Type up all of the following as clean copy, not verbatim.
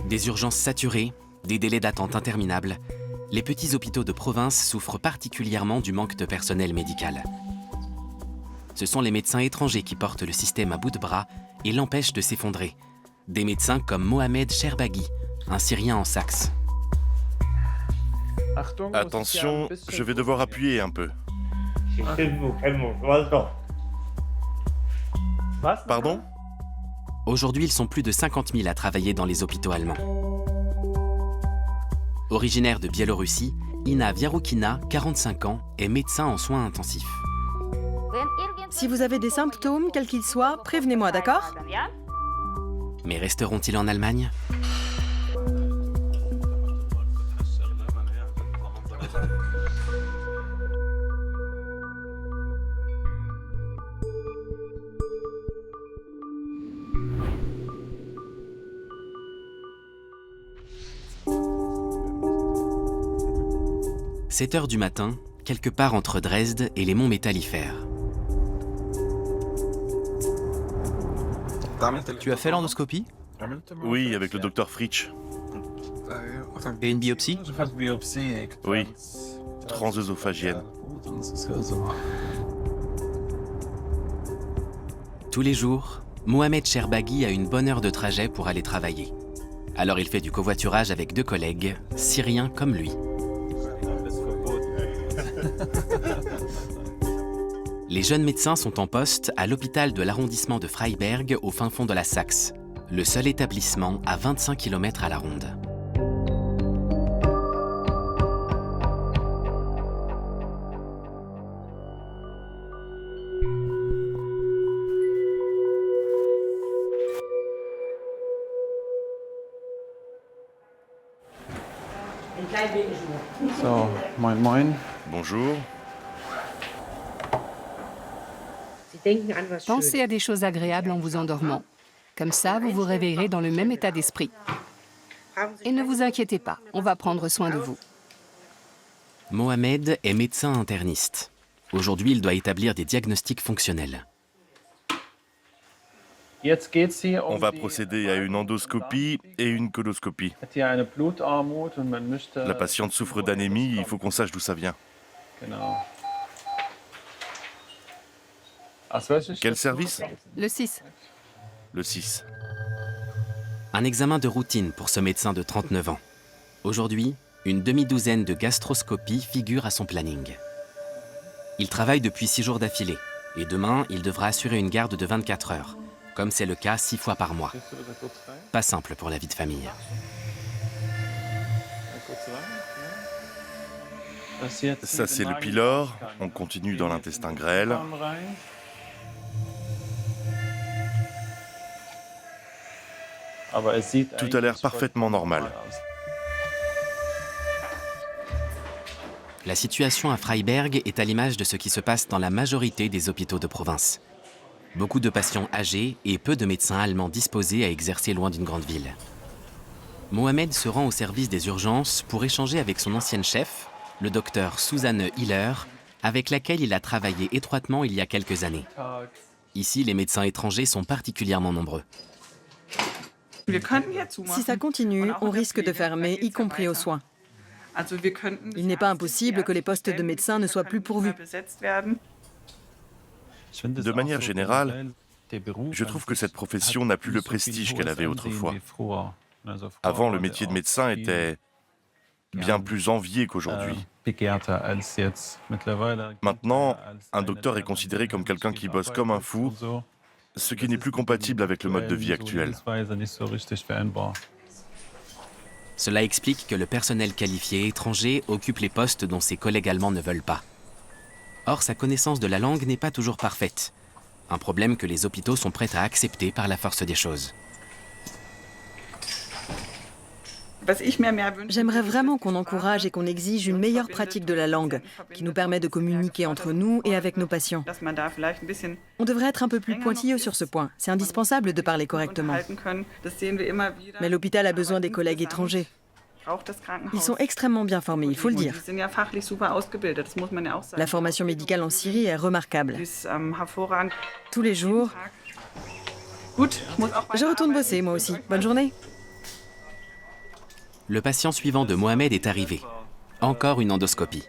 Des urgences saturées, des délais d'attente interminables, les petits hôpitaux de province souffrent particulièrement du manque de personnel médical. Ce sont les médecins étrangers qui portent le système à bout de bras et l'empêchent de s'effondrer. Des médecins comme Mohamed Sherbaghi, un Syrien en Saxe. Attention, je vais devoir appuyer un peu. Pardon? Aujourd'hui, ils sont plus de 50 000 à travailler dans les hôpitaux allemands. Originaire de Biélorussie, Ina Vyaroukina, 45 ans, est médecin en soins intensifs. Si vous avez des symptômes, quels qu'ils soient, prévenez-moi, d'accord? Mais resteront-ils en Allemagne? « 7 heures du matin, quelque part entre Dresde et les monts Métallifères. Tu as fait l'endoscopie? Oui, avec le docteur Fritsch. Et une biopsie? Oui, transœsophagienne. Tous les jours, Mohamed Sherbaghi a une bonne heure de trajet pour aller travailler. Alors il fait du covoiturage avec 2 collègues, syriens comme lui. Les jeunes médecins sont en poste à l'hôpital de l'arrondissement de Freiberg au fin fond de la Saxe, le seul établissement à 25 km à la ronde. So, moin moin. Bonjour. Pensez à des choses agréables en vous endormant. Comme ça, vous vous réveillerez dans le même état d'esprit. Et ne vous inquiétez pas, on va prendre soin de vous. Mohamed est médecin interniste. Aujourd'hui, il doit établir des diagnostics fonctionnels. On va procéder à une endoscopie et une coloscopie. La patiente souffre d'anémie, il faut qu'on sache d'où ça vient. Quel service? Le 6. Le 6. Un examen de routine pour ce médecin de 39 ans. Aujourd'hui, une demi-douzaine de gastroscopies figurent à son planning. Il travaille depuis 6 jours d'affilée et demain, il devra assurer une garde de 24 heures, comme c'est le cas 6 fois par mois. Pas simple pour la vie de famille. Ça, c'est le pylore. On continue dans l'intestin grêle. Tout a l'air parfaitement normal. La situation à Freiberg est à l'image de ce qui se passe dans la majorité des hôpitaux de province. Beaucoup de patients âgés et peu de médecins allemands disposés à exercer loin d'une grande ville. Mohamed se rend au service des urgences pour échanger avec son ancienne chef, le docteur Susanne Hiller, avec laquelle il a travaillé étroitement il y a quelques années. Ici, les médecins étrangers sont particulièrement nombreux. Si ça continue, on risque de fermer, y compris aux soins. Il n'est pas impossible que les postes de médecins ne soient plus pourvus. De manière générale, je trouve que cette profession n'a plus le prestige qu'elle avait autrefois. Avant, le métier de médecin était bien plus envié qu'aujourd'hui. Maintenant, un docteur est considéré comme quelqu'un qui bosse comme un fou, ce qui n'est plus compatible avec le mode de vie actuel. Cela explique que le personnel qualifié étranger occupe les postes dont ses collègues allemands ne veulent pas. Or, sa connaissance de la langue n'est pas toujours parfaite. Un problème que les hôpitaux sont prêts à accepter par la force des choses. J'aimerais vraiment qu'on encourage et qu'on exige une meilleure pratique de la langue, qui nous permet de communiquer entre nous et avec nos patients. On devrait être un peu plus pointilleux sur ce point. C'est indispensable de parler correctement. Mais l'hôpital a besoin des collègues étrangers. Ils sont extrêmement bien formés, il faut le dire. La formation médicale en Syrie est remarquable. Tous les jours. Je retourne bosser, moi aussi. Bonne journée. le patient suivant de Mohamed est arrivé. Encore une endoscopie.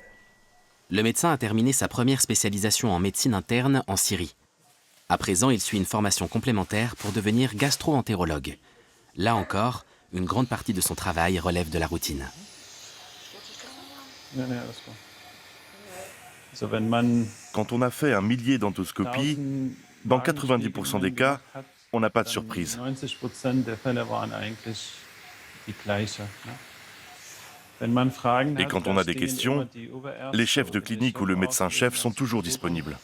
Le médecin a terminé sa première spécialisation en médecine interne en Syrie. À présent, il suit une formation complémentaire pour devenir gastro-entérologue. Là encore, une grande partie de son travail relève de la routine. Quand on a fait 1 millier d'endoscopies, dans 90% des cas, on n'a pas de surprise. Et quand on a des questions, les chefs de clinique ou le médecin-chef sont toujours disponibles.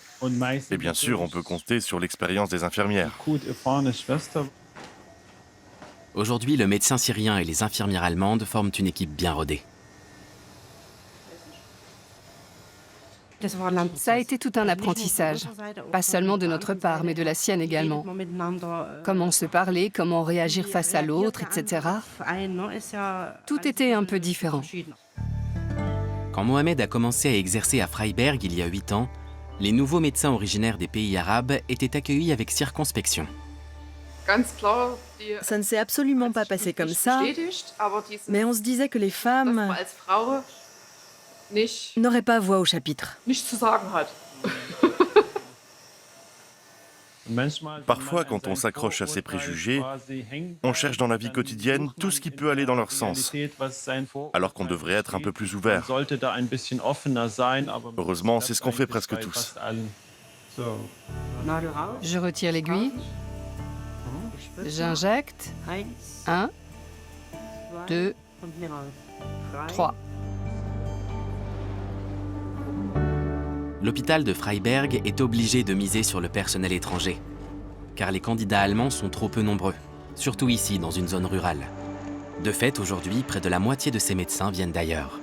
Et bien sûr, on peut compter sur l'expérience des infirmières. Aujourd'hui, le médecin syrien et les infirmières allemandes forment une équipe bien rodée. Ça a été tout un apprentissage, pas seulement de notre part, mais de la sienne également. Comment se parler, comment réagir face à l'autre, etc. Tout était un peu différent. Quand Mohamed a commencé à exercer à Freiberg il y a 8 ans, les nouveaux médecins originaires des pays arabes étaient accueillis avec circonspection. Ça ne s'est absolument pas passé comme ça, mais on se disait que les femmes n'auraient pas voix au chapitre. Parfois, quand on s'accroche à ces préjugés, on cherche dans la vie quotidienne tout ce qui peut aller dans leur sens, alors qu'on devrait être un peu plus ouvert. Heureusement, c'est ce qu'on fait presque tous. Je retire l'aiguille. J'injecte. 1, 2, 3. L'hôpital de Freiberg est obligé de miser sur le personnel étranger, car les candidats allemands sont trop peu nombreux, surtout ici, dans une zone rurale. De fait, aujourd'hui, près de la moitié de ces médecins viennent d'ailleurs.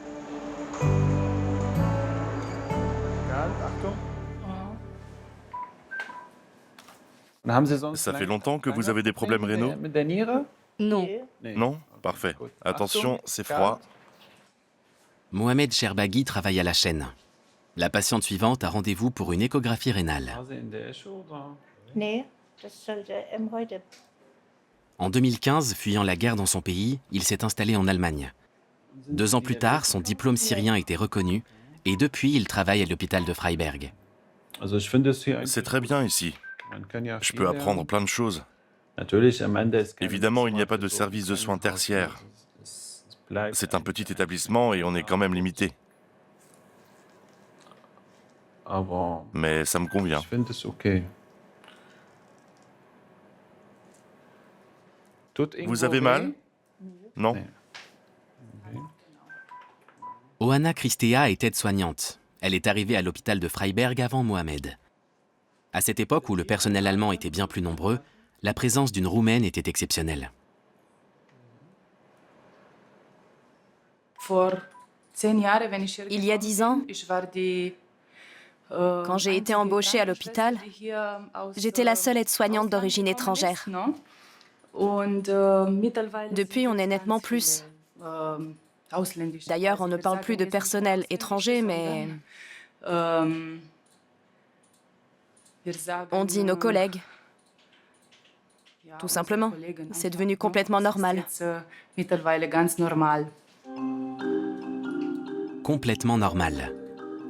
Ça fait longtemps que vous avez des problèmes rénaux? Non. Non? Parfait. Attention, c'est froid. Mohamed Sherbaghi travaille à la chaîne. La patiente suivante a rendez-vous pour une échographie rénale. En 2015, fuyant la guerre dans son pays, il s'est installé en Allemagne. 2 ans plus tard, son diplôme syrien était reconnu et depuis, il travaille à l'hôpital de Freiberg. C'est très bien ici. Je peux apprendre plein de choses. Évidemment, il n'y a pas de service de soins tertiaires. C'est un petit établissement et on est quand même limité. Mais ça me convient. Vous avez mal? Non? Oana Christea est aide-soignante. Elle est arrivée à l'hôpital de Freiberg avant Mohamed. À cette époque où le personnel allemand était bien plus nombreux, la présence d'une Roumaine était exceptionnelle. Il y a 10 ans, quand j'ai été embauchée à l'hôpital, j'étais la seule aide-soignante d'origine étrangère. Depuis, on est nettement plus. D'ailleurs, on ne parle plus de personnel étranger, mais on dit nos collègues. Tout simplement, c'est devenu complètement normal. Complètement normal.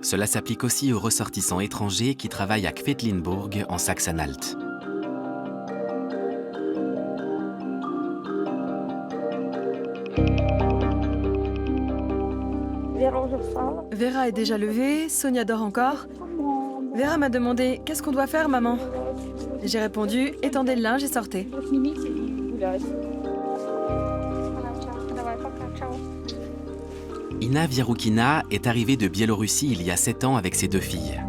Cela s'applique aussi aux ressortissants étrangers qui travaillent à Quedlinburg en Saxe-Anhalt. Vera est déjà levée, Sonia dort encore. Vera m'a demandé « Qu'est-ce qu'on doit faire, maman ?» J'ai répondu « Étendez le linge et sortez ». Ina Vieroukina est arrivée de Biélorussie il y a 7 ans avec ses 2 filles.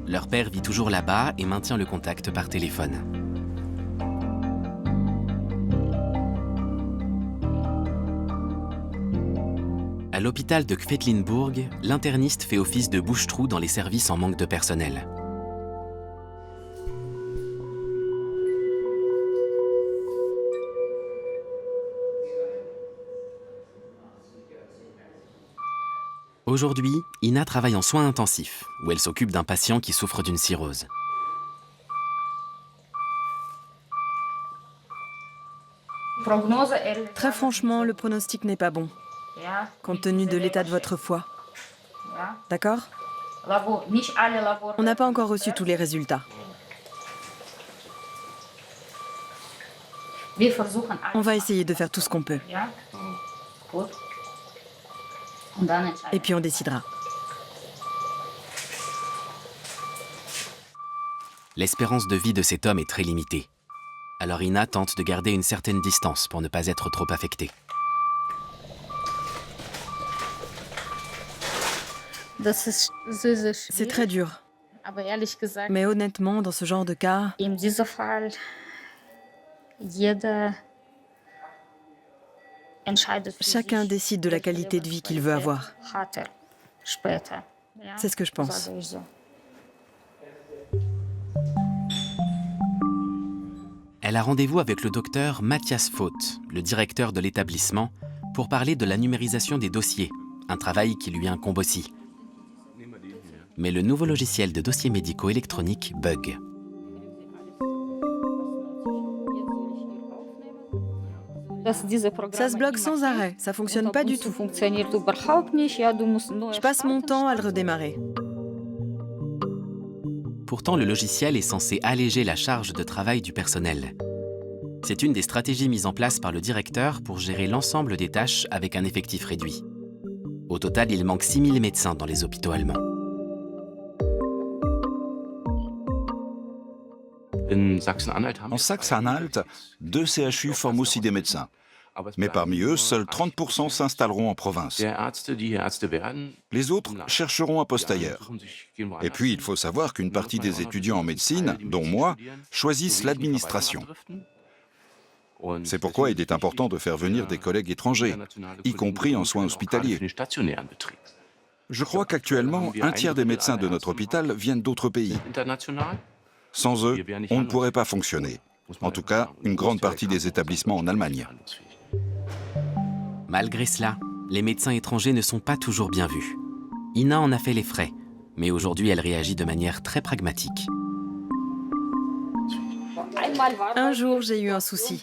Leur père vit toujours là-bas et maintient le contact par téléphone. À l'hôpital de Quedlinburg, l'interniste fait office de bouche-trou dans les services en manque de personnel. Aujourd'hui, Ina travaille en soins intensifs, où elle s'occupe d'un patient qui souffre d'une cirrhose. Très franchement, le pronostic n'est pas bon. compte tenu de l'état de votre foie. D'accord? On n'a pas encore reçu tous les résultats. On va essayer de faire tout ce qu'on peut. Et puis on décidera. L'espérance de vie de cet homme est très limitée. Alors Ina tente de garder une certaine distance pour ne pas être trop affectée. C'est très dur. Mais honnêtement, dans ce genre de cas, chacun décide de la qualité de vie qu'il veut avoir. C'est ce que je pense. Elle a rendez-vous avec le docteur Matthias Vogt, le directeur de l'établissement, pour parler de la numérisation des dossiers, un travail qui lui incombe aussi. Mais le nouveau logiciel de dossiers médicaux électroniques bug. Ça se bloque sans arrêt, ça fonctionne pas du tout. Je passe mon temps à le redémarrer. Pourtant, le logiciel est censé alléger la charge de travail du personnel. C'est une des stratégies mises en place par le directeur pour gérer l'ensemble des tâches avec un effectif réduit. Au total, il manque 6000 médecins dans les hôpitaux allemands. En Saxe-Anhalt, 2 CHU forment aussi des médecins. Mais parmi eux, seuls 30% s'installeront en province. Les autres chercheront un poste ailleurs. Et puis, il faut savoir qu'une partie des étudiants en médecine, dont moi, choisissent l'administration. C'est pourquoi il est important de faire venir des collègues étrangers, y compris en soins hospitaliers. Je crois qu'actuellement, un tiers des médecins de notre hôpital viennent d'autres pays. Sans eux, on ne pourrait pas fonctionner. En tout cas, une grande partie des établissements en Allemagne. Malgré cela, les médecins étrangers ne sont pas toujours bien vus. Ina en a fait les frais, mais aujourd'hui elle réagit de manière très pragmatique. Un jour, j'ai eu un souci.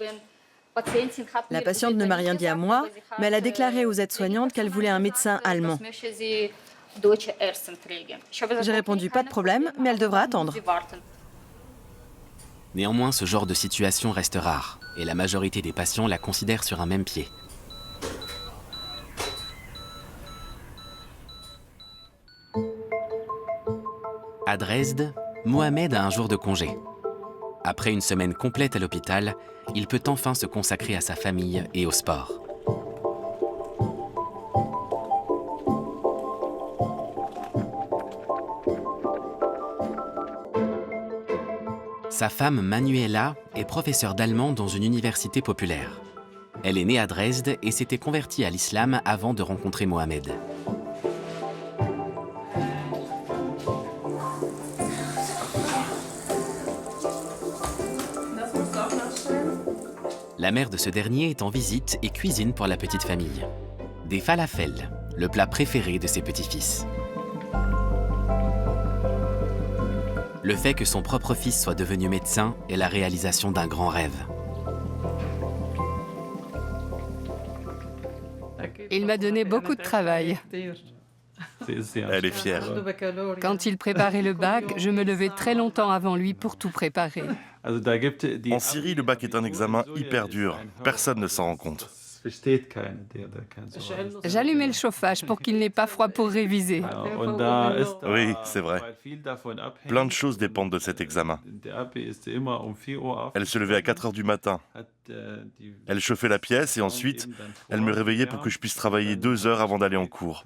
La patiente ne m'a rien dit à moi, mais elle a déclaré aux aides-soignantes qu'elle voulait un médecin allemand. J'ai répondu pas de problème, mais elle devra attendre. Néanmoins, ce genre de situation reste rare, et la majorité des patients la considèrent sur un même pied. À Dresde, Mohamed a un jour de congé. Après une semaine complète à l'hôpital, il peut enfin se consacrer à sa famille et au sport. Sa femme Manuela est professeure d'allemand dans une université populaire. Elle est née à Dresde et s'était convertie à l'islam avant de rencontrer Mohamed. La mère de ce dernier est en visite et cuisine pour la petite famille. Des falafels, le plat préféré de ses petits-fils. Le fait que son propre fils soit devenu médecin est la réalisation d'un grand rêve. Il m'a donné beaucoup de travail. Elle est fière. Quand il préparait le bac, je me levais très longtemps avant lui pour tout préparer. En Syrie, le bac est un examen hyper dur. Personne ne s'en rend compte. J'allumais le chauffage pour qu'il n'ait pas froid pour réviser. Oui, c'est vrai. Plein de choses dépendent de cet examen. Elle se levait à 4 heures du matin. Elle chauffait la pièce et ensuite, elle me réveillait pour que je puisse travailler 2 heures avant d'aller en cours.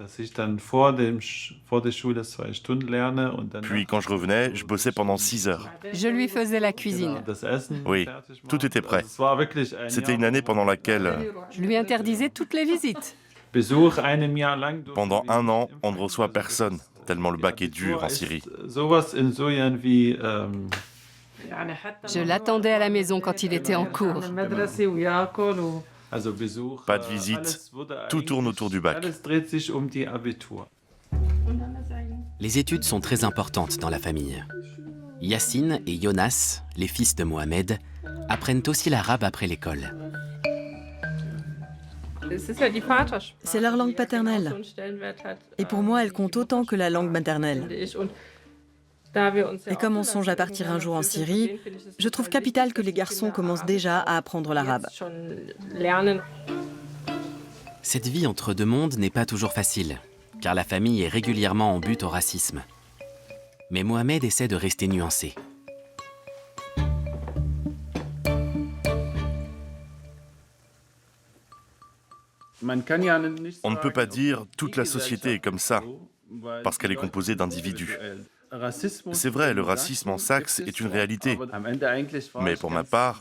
Puis, quand je revenais, je bossais pendant 6 heures. Je lui faisais la cuisine. Oui, tout était prêt. C'était une année pendant laquelle... Je lui interdisais toutes les visites. Pendant 1 an, on ne reçoit personne, tellement le bac est dur en Syrie. Je l'attendais à la maison quand il était en cours. Pas de visite, tout tourne autour du bac. Les études sont très importantes dans la famille. Yassine et Jonas, les fils de Mohamed, apprennent aussi l'arabe après l'école. C'est leur langue paternelle. Et pour moi, elle compte autant que la langue maternelle. Et comme on songe à partir un jour en Syrie, je trouve capital que les garçons commencent déjà à apprendre l'arabe. Cette vie entre deux mondes n'est pas toujours facile, car la famille est régulièrement en butte au racisme. Mais Mohamed essaie de rester nuancé. On ne peut pas dire toute la société est comme ça, parce qu'elle est composée d'individus. C'est vrai, le racisme en Saxe est une réalité. Mais pour ma part,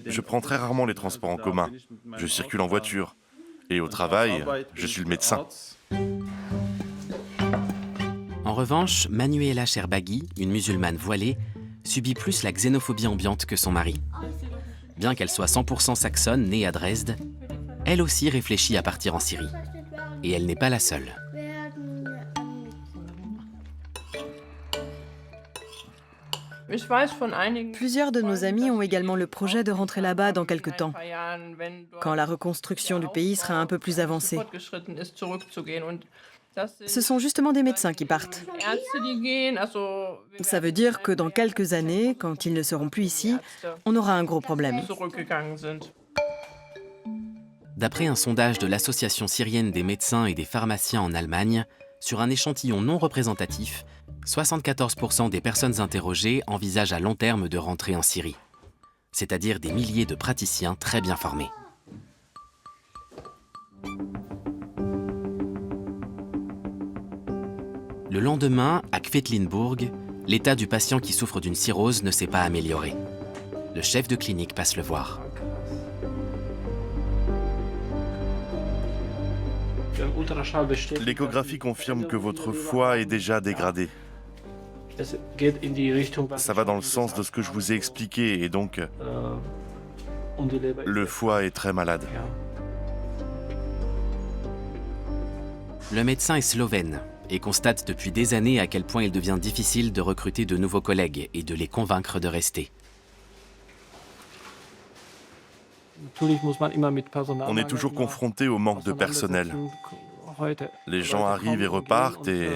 je prends très rarement les transports en commun. Je circule en voiture. Et au travail, je suis le médecin. En revanche, Manuela Sherbaghi, une musulmane voilée, subit plus la xénophobie ambiante que son mari. Bien qu'elle soit 100% saxonne, née à Dresde, elle aussi réfléchit à partir en Syrie. Et elle n'est pas la seule. Plusieurs de nos amis ont également le projet de rentrer là-bas dans quelque temps, quand la reconstruction du pays sera un peu plus avancée. Ce sont justement des médecins qui partent. Ça veut dire que dans quelques années, quand ils ne seront plus ici, on aura un gros problème. D'après un sondage de l'Association syrienne des médecins et des pharmaciens en Allemagne, sur un échantillon non représentatif, 74% des personnes interrogées envisagent à long terme de rentrer en Syrie, c'est-à-dire des milliers de praticiens très bien formés. Le lendemain, à Kvetlinburg, l'état du patient qui souffre d'une cirrhose ne s'est pas amélioré. Le chef de clinique passe le voir. L'échographie confirme que votre foie est déjà dégradé. Ça va dans le sens de ce que je vous ai expliqué et donc le foie est très malade. Le médecin est slovène et constate depuis des années à quel point il devient difficile de recruter de nouveaux collègues et de les convaincre de rester. On est toujours confronté au manque de personnel. Les gens arrivent et repartent et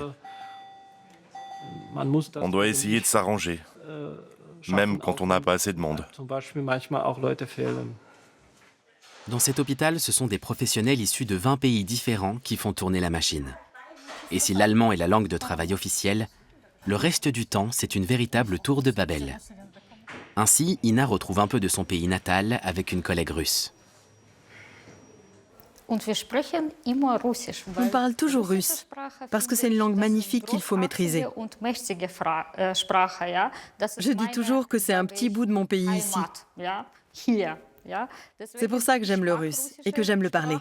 on doit essayer de s'arranger, même quand on n'a pas assez de monde. Dans cet hôpital, ce sont des professionnels issus de 20 pays différents qui font tourner la machine. Et si l'allemand est la langue de travail officielle, le reste du temps, c'est une véritable tour de Babel. Ainsi, Ina retrouve un peu de son pays natal avec une collègue russe. On parle toujours russe, parce que c'est une langue magnifique qu'il faut maîtriser. Je dis toujours que c'est un petit bout de mon pays ici. C'est pour ça que j'aime le russe et que j'aime le parler.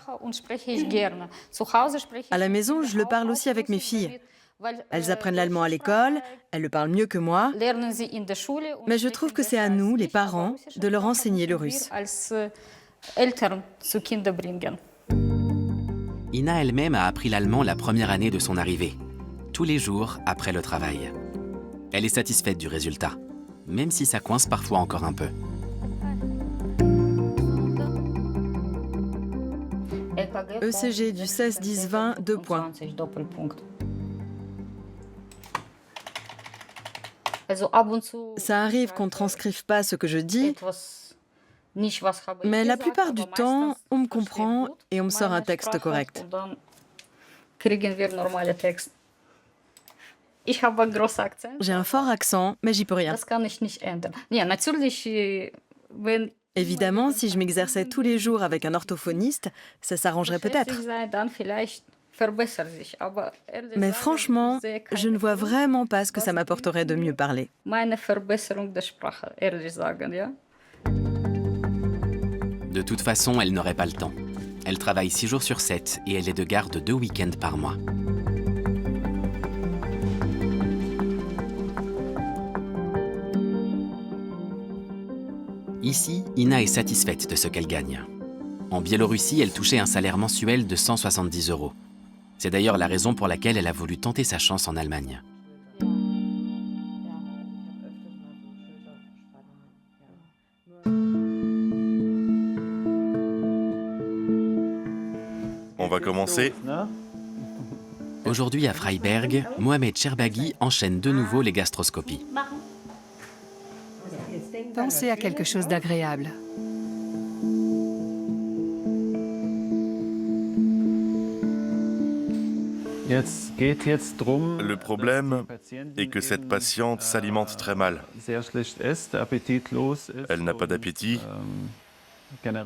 À la maison, je le parle aussi avec mes filles. Elles apprennent l'allemand à l'école, elles le parlent mieux que moi, mais je trouve que c'est à nous, les parents, de leur enseigner le russe. Ina elle-même a appris l'allemand la première année de son arrivée, tous les jours après le travail. Elle est satisfaite du résultat, même si ça coince parfois encore un peu. ECG du 16-10-20, 2 points. Ça arrive qu'on ne transcrive pas ce que je dis, mais la plupart du temps, on me comprend et on me sort un texte correct. J'ai un fort accent, mais j'y peux rien. Évidemment, si je m'exerçais tous les jours avec un orthophoniste, ça s'arrangerait peut-être. Mais franchement, je ne vois vraiment pas ce que ça m'apporterait de mieux parler. De toute façon, elle n'aurait pas le temps. Elle travaille 6 jours sur 7 et elle est de garde 2 week-ends par mois. Ici, Ina est satisfaite de ce qu'elle gagne. En Biélorussie, elle touchait un salaire mensuel de 170 €. C'est d'ailleurs la raison pour laquelle elle a voulu tenter sa chance en Allemagne. va commencer. Aujourd'hui à Freiberg, Mohamed Cherbaghi enchaîne de nouveau les gastroscopies. Pensez à quelque chose d'agréable. Le problème est que cette patiente s'alimente très mal. Elle n'a pas d'appétit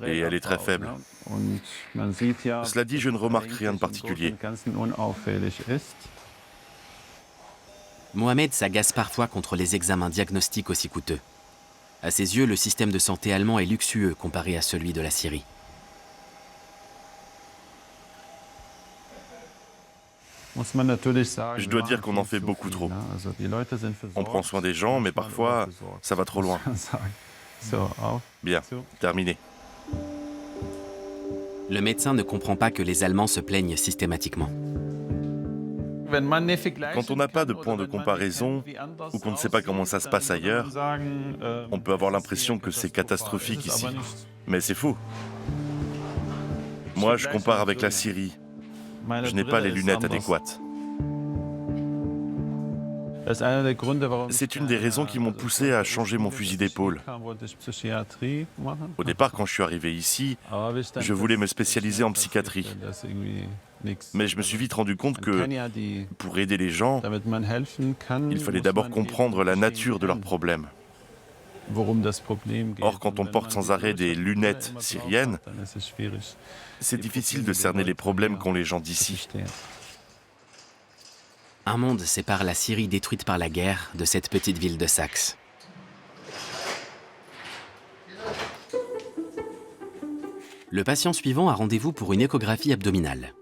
et elle est très faible. Cela dit, je ne remarque rien de particulier. Mohamed s'agace parfois contre les examens diagnostiques aussi coûteux. À ses yeux, le système de santé allemand est luxueux comparé à celui de la Syrie. Je dois dire qu'on en fait beaucoup trop. On prend soin des gens, mais parfois, ça va trop loin. Bien, terminé. Le médecin ne comprend pas que les Allemands se plaignent systématiquement. Quand on n'a pas de point de comparaison ou qu'on ne sait pas comment ça se passe ailleurs, on peut avoir l'impression que c'est catastrophique ici. Mais c'est faux. Moi, je compare avec la Syrie. Je n'ai pas les lunettes adéquates. C'est une des raisons qui m'ont poussé à changer mon fusil d'épaule. Au départ, quand je suis arrivé ici, je voulais me spécialiser en psychiatrie. Mais je me suis vite rendu compte que, pour aider les gens, il fallait d'abord comprendre la nature de leurs problèmes. Or, quand on porte sans arrêt des lunettes syriennes, c'est difficile de cerner les problèmes qu'ont les gens d'ici. Un monde sépare la Syrie détruite par la guerre de cette petite ville de Saxe. Le patient suivant a rendez-vous pour une échographie abdominale.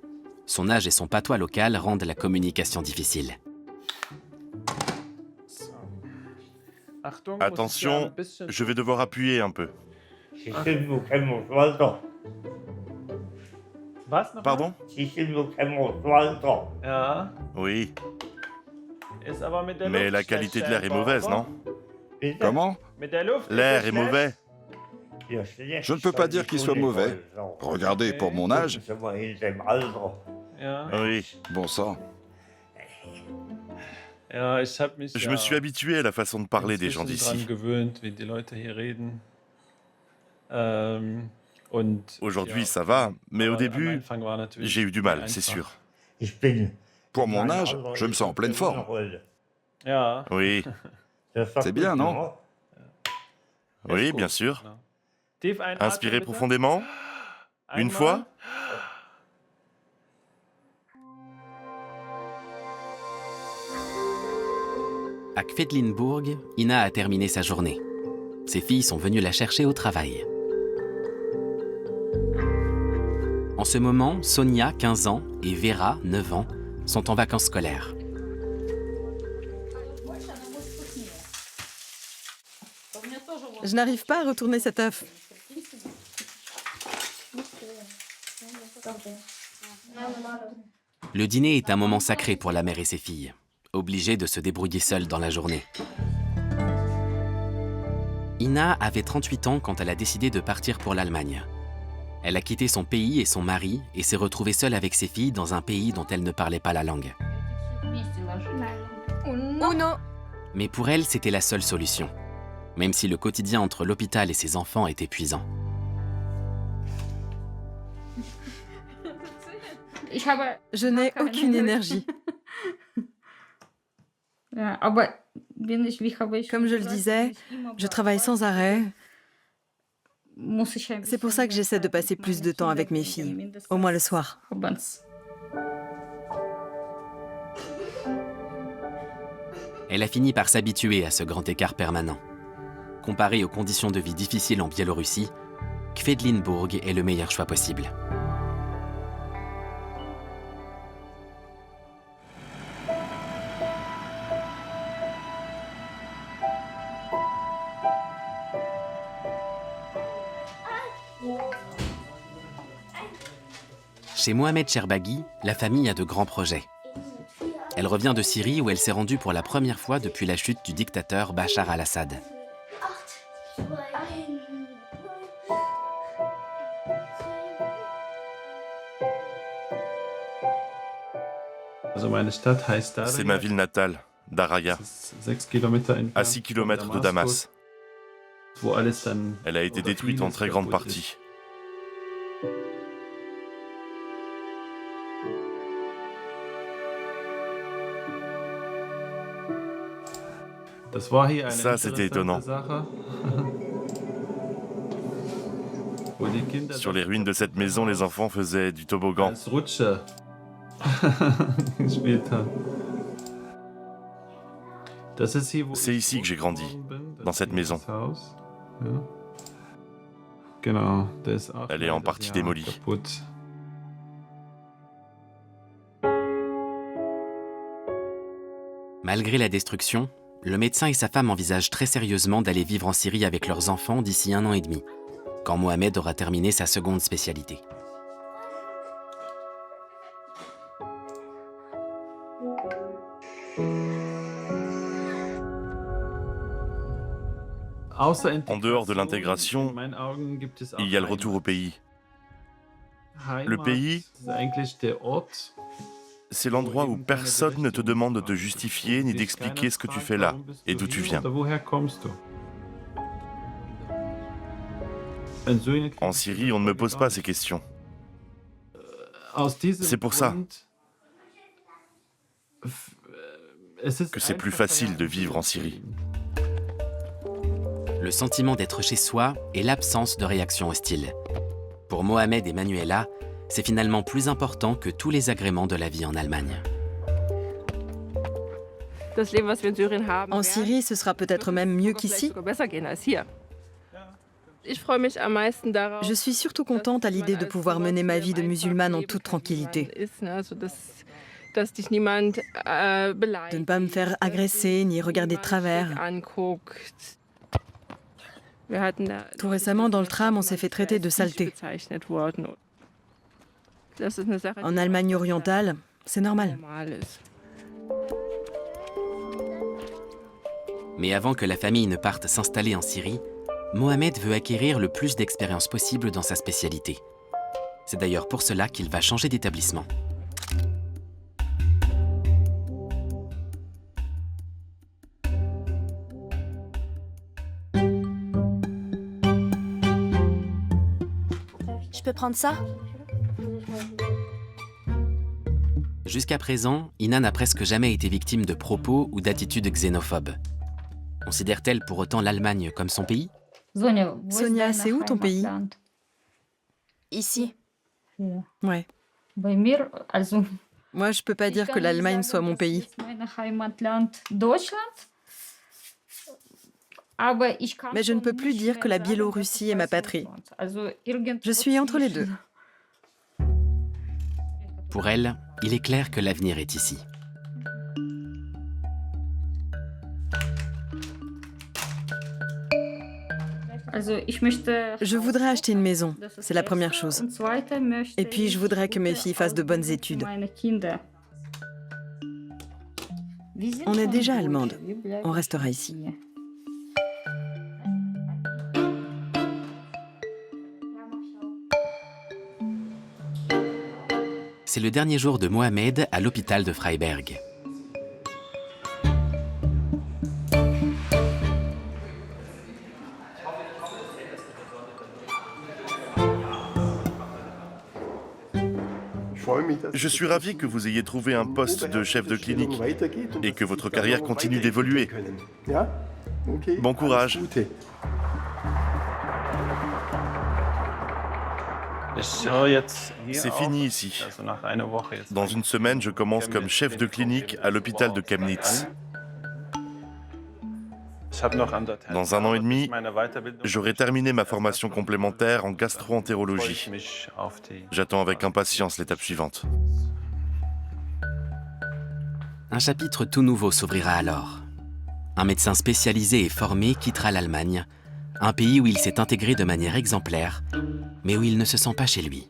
Son âge et son patois local rendent la communication difficile. Attention, je vais devoir appuyer un peu. Pardon? Oui. Mais la qualité de l'air est mauvaise, non? Comment? L'air est mauvais. Je ne peux pas dire qu'il soit mauvais. Regardez, pour mon âge... Oui. Bon sang. Je me suis habitué à la façon de parler des gens d'ici. Aujourd'hui, ça va, mais au début, j'ai eu du mal, c'est sûr. Pour mon âge, je me sens en pleine forme. Oui, C'est bien, non? oui, bien sûr. Inspirez profondément. Une fois. À Quedlinburg, Ina a terminé sa journée. Ses filles sont venues la chercher au travail. En ce moment, Sonia, 15 ans, et Vera, 9 ans, sont en vacances scolaires. Je n'arrive pas à retourner cet œuf. Le dîner est un moment sacré pour la mère et ses filles, obligées de se débrouiller seules dans la journée. Ina avait 38 ans quand elle a décidé de partir pour l'Allemagne. Elle a quitté son pays et son mari et s'est retrouvée seule avec ses filles dans un pays dont elle ne parlait pas la langue. Uno. Mais pour elle, c'était la seule solution, même si le quotidien entre l'hôpital et ses enfants est épuisant. Je n'ai aucune énergie. Comme je le disais, je travaille sans arrêt. C'est pour ça que j'essaie de passer plus de temps avec mes filles, au moins le soir. Elle a fini par s'habituer à ce grand écart permanent. Comparé aux conditions de vie difficiles en Biélorussie, Quedlinburg est le meilleur choix possible. Chez Mohamed Cherbaghi, la famille a de grands projets. Elle revient de Syrie où elle s'est rendue pour la première fois depuis la chute du dictateur Bachar al-Assad. C'est ma ville natale, Daraya, à 6 km de Damas. Elle a été détruite en très grande partie. Ça, c'était étonnant. Sur les ruines de cette maison, les enfants faisaient du toboggan. C'est ici que j'ai grandi, dans cette maison. Elle est en partie démolie. Malgré la destruction, le médecin et sa femme envisagent très sérieusement d'aller vivre en Syrie avec leurs enfants d'ici 1 an et demi, quand Mohamed aura terminé sa seconde spécialité. En dehors de l'intégration, il y a le retour au pays. Le pays, c'est l'endroit où personne ne te demande de te justifier ni d'expliquer ce que tu fais là et d'où tu viens. En Syrie, on ne me pose pas ces questions. C'est pour ça que c'est plus facile de vivre en Syrie. Le sentiment d'être chez soi et l'absence de réaction hostile. Pour Mohamed et Manuela, c'est finalement plus important que tous les agréments de la vie en Allemagne. En Syrie, ce sera peut-être même mieux qu'ici. Je suis surtout contente à l'idée de pouvoir mener ma vie de musulmane en toute tranquillité. De ne pas me faire agresser ni regarder de travers. Tout récemment, dans le tram, on s'est fait traiter de saleté. En Allemagne orientale, c'est normal. Mais avant que la famille ne parte s'installer en Syrie, Mohamed veut acquérir le plus d'expérience possible dans sa spécialité. C'est d'ailleurs pour cela qu'il va changer d'établissement. Je peux prendre ça? Jusqu'à présent, Inan n'a presque jamais été victime de propos ou d'attitudes xénophobes. Considère-t-elle pour autant l'Allemagne comme son pays? Sonia, c'est où ton pays? Ici. Ouais. Moi, je peux pas dire que l'Allemagne soit mon pays. Mais je ne peux plus dire que la Biélorussie est ma patrie. Je suis entre les deux. Pour elle, il est clair que l'avenir est ici. Je voudrais acheter une maison, c'est la première chose. Et puis, je voudrais que mes filles fassent de bonnes études. On est déjà allemande. On restera ici. C'est le dernier jour de Mohamed à l'hôpital de Freiberg. Je suis ravi que vous ayez trouvé un poste de chef de clinique et que votre carrière continue d'évoluer. Bon courage. C'est fini ici. Dans une semaine, je commence comme chef de clinique à l'hôpital de Chemnitz. Dans 1 an et demi, j'aurai terminé ma formation complémentaire en gastro-entérologie. J'attends avec impatience l'étape suivante. Un chapitre tout nouveau s'ouvrira alors. Un médecin spécialisé et formé quittera l'Allemagne, un pays où il s'est intégré de manière exemplaire, mais où il ne se sent pas chez lui.